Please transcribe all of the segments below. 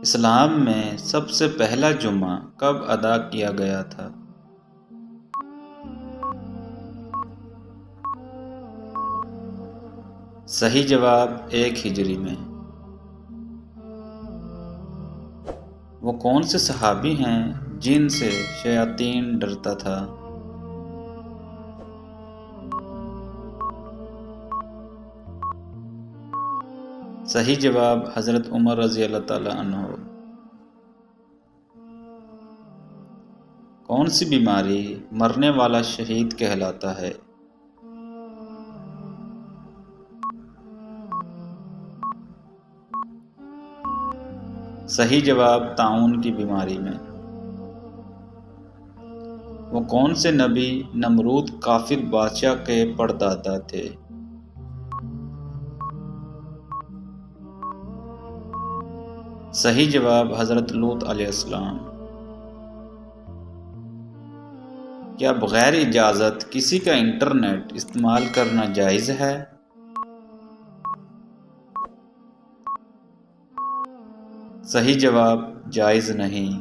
اسلام میں سب سے پہلا جمعہ کب ادا کیا گیا تھا؟ صحیح جواب 1 ہجری میں۔ وہ کون سے صحابی ہیں جن سے شیاطین ڈرتا تھا؟ صحیح جواب حضرت عمر رضی اللہ تعالیٰ عنہ۔ کون سی بیماری مرنے والا شہید کہلاتا ہے؟ صحیح جواب طاعون کی بیماری میں۔ وہ کون سے نبی نمرود کافر بادشاہ کے پردادا تھے؟ صحیح جواب حضرت لوط علیہ السلام۔ کیا بغیر اجازت کسی کا انٹرنیٹ استعمال کرنا جائز ہے؟ صحیح جواب جائز نہیں۔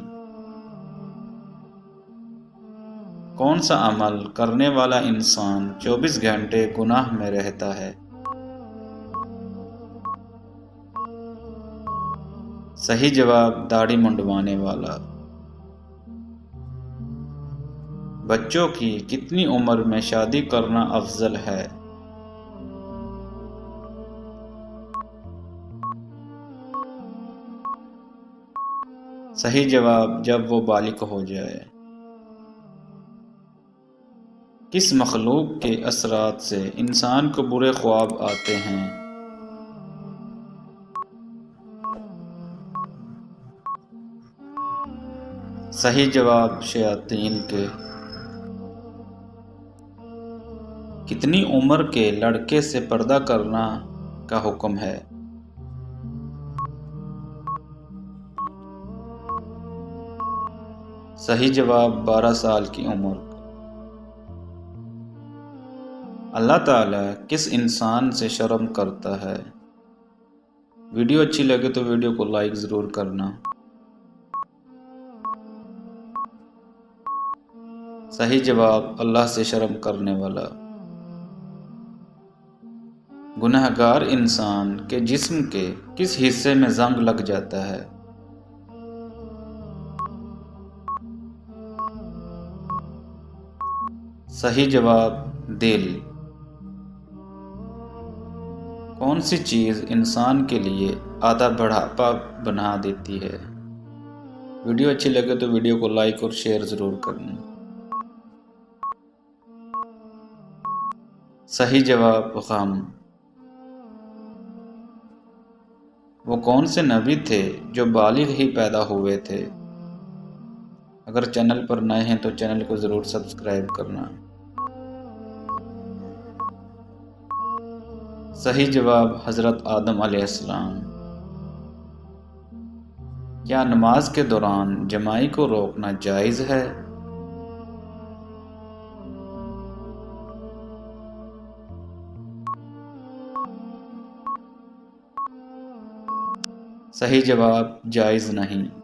کون سا عمل کرنے والا انسان 24 گھنٹے گناہ میں رہتا ہے؟ صحیح جواب داڑھی منڈوانے والا۔ بچوں کی کتنی عمر میں شادی کرنا افضل ہے؟ صحیح جواب جب وہ بالغ ہو جائے۔ کس مخلوق کے اثرات سے انسان کو برے خواب آتے ہیں؟ صحیح جواب شیاطین کے۔ کتنی عمر کے لڑکے سے پردہ کرنا کا حکم ہے؟ صحیح جواب 12 سال کی عمر۔ اللہ تعالیٰ کس انسان سے شرم کرتا ہے؟ ویڈیو اچھی لگے تو ویڈیو کو لائک ضرور کرنا۔ صحیح جواب اللہ سے شرم کرنے والا۔ گنہگار انسان کے جسم کے کس حصے میں زنگ لگ جاتا ہے؟ صحیح جواب دل۔ کون سی چیز انسان کے لیے آدھا بڑھاپا بنا دیتی ہے؟ ویڈیو اچھی لگے تو ویڈیو کو لائک اور شیئر ضرور کرنا۔ صحیح جواب غم۔ وہ کون سے نبی تھے جو بالغ ہی پیدا ہوئے تھے؟ اگر چینل پر نئے ہیں تو چینل کو ضرور سبسکرائب کرنا۔ صحیح جواب حضرت آدم علیہ السلام۔ کیا نماز کے دوران جمائی کو روکنا جائز ہے؟ صحیح جواب جائز نہیں۔